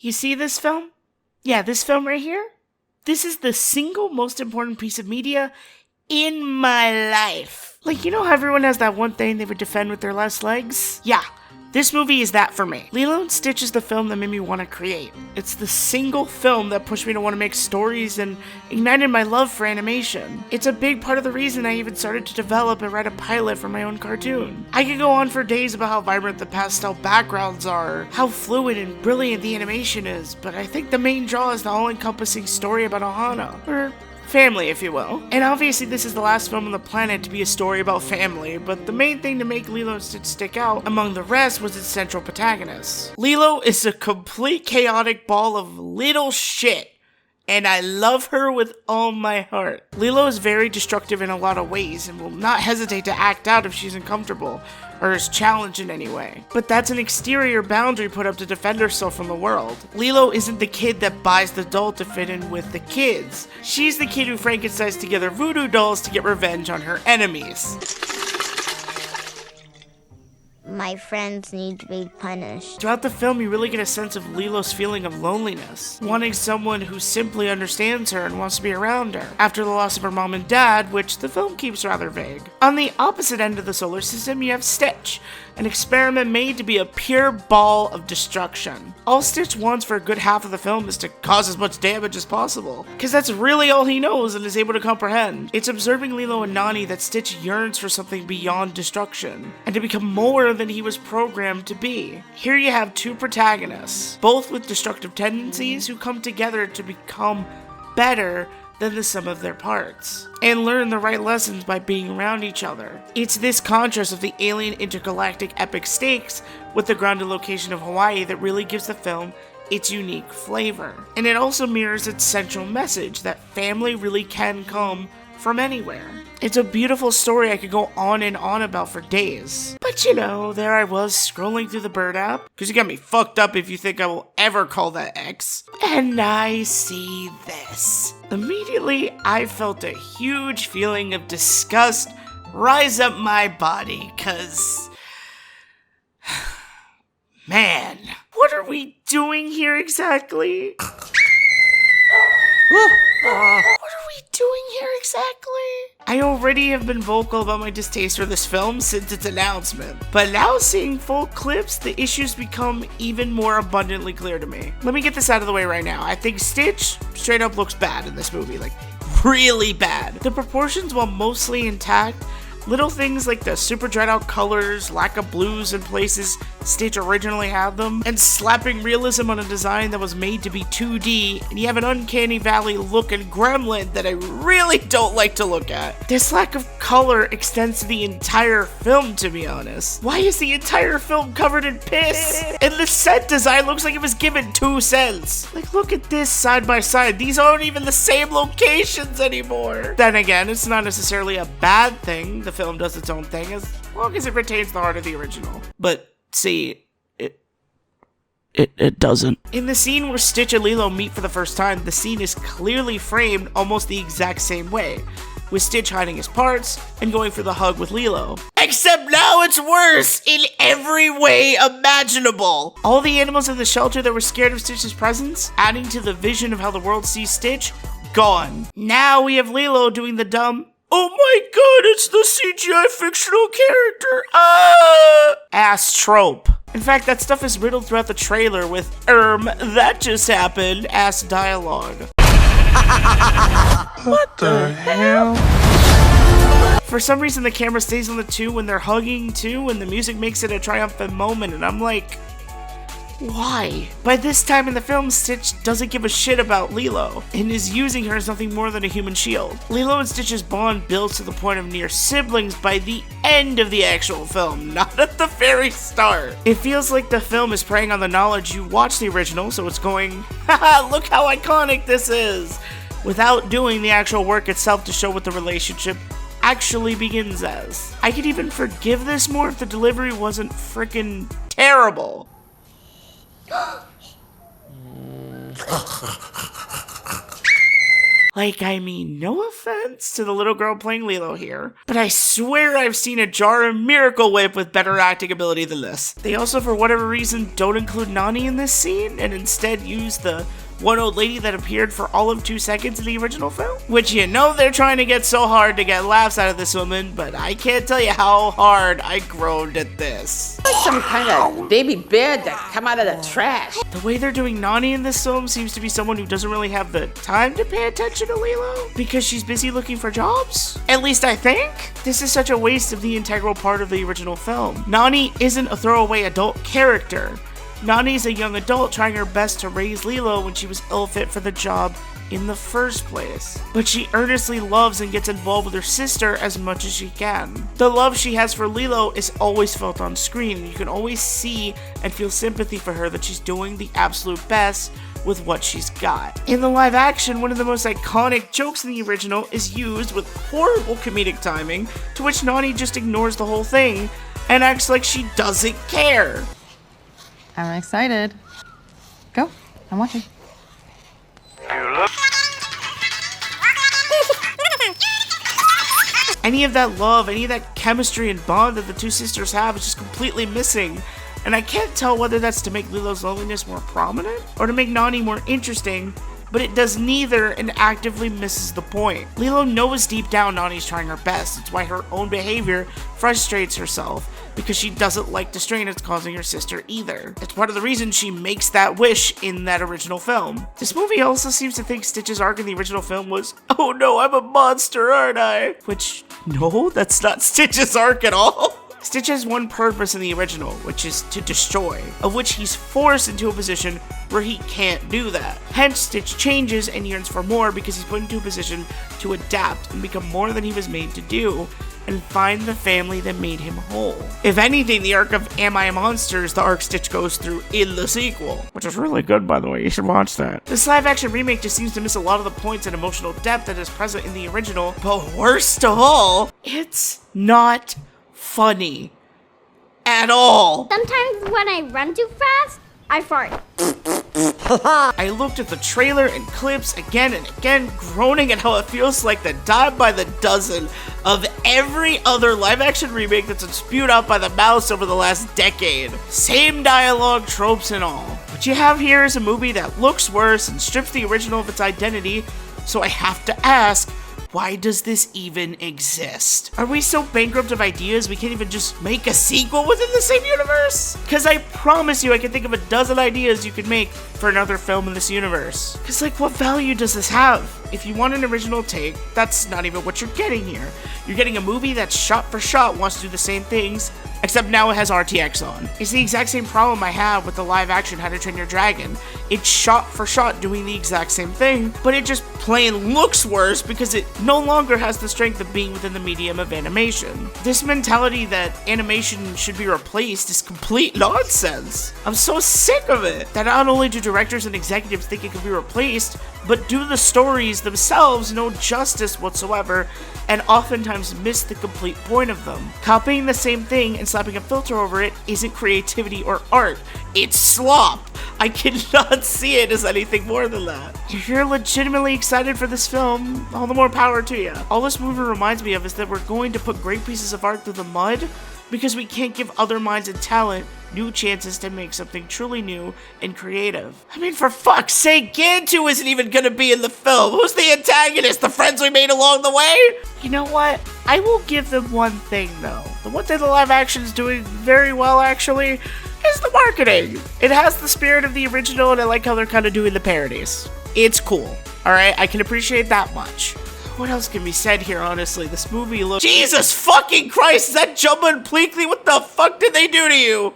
You see this film? Yeah, this film right here? This is the single most important piece of media in my life. Like, you know how everyone has that one thing they would defend with their last legs? Yeah, this movie is that for me. Lilo and Stitch is the film that made me want to create. It's the single film that pushed me to want to make stories and ignited my love for animation. It's a big part of the reason I even started to develop and write a pilot for my own cartoon. I could go on for days about how vibrant the pastel backgrounds are, how fluid and brilliant the animation is, but I think the main draw is the all-encompassing story about Ohana, or family, if you will. And obviously this is the last film on the planet to be a story about family, but the main thing to make Lilo and Stitch stick out among the rest was its central protagonist. Lilo is a complete chaotic ball of little shit, and I love her with all my heart. Lilo is very destructive in a lot of ways and will not hesitate to act out if she's uncomfortable or is challenged in any way. But that's an exterior boundary put up to defend herself from the world. Lilo isn't the kid that buys the doll to fit in with the kids. She's the kid who Frankensteins together voodoo dolls to get revenge on her enemies. My friends need to be punished. Throughout the film, you really get a sense of Lilo's feeling of loneliness, wanting someone who simply understands her and wants to be around her, after the loss of her mom and dad, which the film keeps rather vague. On the opposite end of the solar system, you have Stitch, an experiment made to be a pure ball of destruction. All Stitch wants for a good half of the film is to cause as much damage as possible, because that's really all he knows and is able to comprehend. It's observing Lilo and Nani that Stitch yearns for something beyond destruction, and to become more than he was programmed to be. Here you have two protagonists, both with destructive tendencies, who come together to become better than the sum of their parts, and learn the right lessons by being around each other. It's this contrast of the alien intergalactic epic stakes with the grounded location of Hawaii that really gives the film its unique flavor. And it also mirrors its central message that family really can come from anywhere. It's a beautiful story I could go on and on about for days. But you know, there I was scrolling through the Bird app, because you got me fucked up if you think I will ever call that X, and I see this. Immediately, I felt a huge feeling of disgust rise up my body, cause man, what are we doing here exactly? What are we doing here exactly? I already have been vocal about my distaste for this film since its announcement, but now seeing full clips, the issues become even more abundantly clear to me. Let me get this out of the way right now. I think Stitch straight up looks bad in this movie, like really bad. The proportions, while mostly intact, little things like the super dried out colors, lack of blues in places Stitch originally had them, and slapping realism on a design that was made to be 2D, and you have an uncanny valley look and gremlin that I really don't like to look at. This lack of color extends to the entire film, to be honest. Why is the entire film covered in piss? And the set design looks like it was given 2 cents. Like, look at this side by side. These aren't even the same locations anymore. Then again, it's not necessarily a bad thing. The film does its own thing as long as it retains the heart of the original. But see, it doesn't. In the scene where Stitch and Lilo meet for the first time, the scene is clearly framed almost the exact same way, with Stitch hiding his parts and going for the hug with Lilo. Except now it's worse in every way imaginable. All the animals in the shelter that were scared of Stitch's presence, adding to the vision of how the world sees Stitch, gone. Now we have Lilo doing the dumb, "Oh my god, it's the CGI fictional character, ass trope. In fact, that stuff is riddled throughout the trailer with, that just happened, ass dialogue. What the hell? For some reason, the camera stays on the two when they're hugging too, and the music makes it a triumphant moment, and I'm like, why? By this time in the film, Stitch doesn't give a shit about Lilo, and is using her as nothing more than a human shield. Lilo and Stitch's bond builds to the point of near siblings by the end of the actual film, not at the very start. It feels like the film is preying on the knowledge you watched the original, so it's going, haha, look how iconic this is, without doing the actual work itself to show what the relationship actually begins as. I could even forgive this more if the delivery wasn't freaking terrible. Like, I mean, no offense to the little girl playing Lilo here, but I swear I've seen a jar of Miracle Whip with better acting ability than this. They also, for whatever reason, don't include Nani in this scene and instead use the one old lady that appeared for all of 2 seconds in the original film. Which, you know, they're trying to get so hard to get laughs out of this woman, but I can't tell you how hard I groaned at this. Like some kind of baby bear that come out of the trash. The way they're doing Nani in this film seems to be someone who doesn't really have the time to pay attention to Lilo because she's busy looking for jobs. At least I think. This is such a waste of the integral part of the original film. Nani isn't a throwaway adult character. Nani's a young adult trying her best to raise Lilo when she was ill-fit for the job in the first place. But she earnestly loves and gets involved with her sister as much as she can. The love she has for Lilo is always felt on screen. You can always see and feel sympathy for her that she's doing the absolute best with what she's got. In the live action, one of the most iconic jokes in the original is used with horrible comedic timing, to which Nani just ignores the whole thing and acts like she doesn't care. I'm excited. Go. I'm watching. Any of that love, any of that chemistry and bond that the two sisters have is just completely missing. And I can't tell whether that's to make Lilo's loneliness more prominent or to make Nani more interesting, but it does neither and actively misses the point. Lilo knows deep down Nani's trying her best. It's why her own behavior frustrates herself, because she doesn't like the strain it's causing her sister either. It's part of the reason she makes that wish in that original film. This movie also seems to think Stitch's arc in the original film was, oh no, I'm a monster, aren't I? Which, no, that's not Stitch's arc at all. Stitch has one purpose in the original, which is to destroy, of which he's forced into a position where he can't do that. Hence, Stitch changes and yearns for more because he's put into a position to adapt and become more than he was made to do, and find the family that made him whole. If anything, the arc of Am I a Monster is the arc Stitch goes through in the sequel, which is really good, by the way. You should watch that. This live-action remake just seems to miss a lot of the points and emotional depth that is present in the original, but worst of all, it's not funny at all. Sometimes when I run too fast, I fart. I looked at the trailer and clips again and again, groaning at how it feels like the dime by the dozen of every other live-action remake that's been spewed out by the mouse over the last decade. Same dialogue, tropes, and all. What you have here is a movie that looks worse and strips the original of its identity, so I have to ask, why does this even exist? Are we so bankrupt of ideas we can't even just make a sequel within the same universe? Because I promise you I can think of a dozen ideas you could make for another film in this universe. Because like, what value does this have? If you want an original take, that's not even what you're getting here. You're getting a movie that shot for shot wants to do the same things, except now it has RTX on. It's the exact same problem I have with the live action How to Train Your Dragon. It's shot for shot doing the exact same thing, but it just plain looks worse because it no longer has the strength of being within the medium of animation. This mentality that animation should be replaced is complete nonsense. I'm so sick of it. That not only do directors and executives think it can be replaced, but do the stories themselves no justice whatsoever, and oftentimes miss the complete point of them. Copying the same thing and slapping a filter over it isn't creativity or art, it's slop. I cannot see it as anything more than that. If you're legitimately excited for this film, all the more power to you. All this movie reminds me of is that we're going to put great pieces of art through the mud because we can't give other minds and talent new chances to make something truly new and creative. I mean, for fuck's sake, Gantu isn't even gonna be in the film. Who's the antagonist? The friends we made along the way? You know what? I will give them one thing, though. The one thing the live action is doing very well, actually, is the marketing. It has the spirit of the original, and I like how they're kind of doing the parodies. It's cool. Alright, I can appreciate that much. What else can be said here, honestly? This movie looks— Jesus fucking Christ, is that Jumbo and Pleakley? What the fuck did they do to you?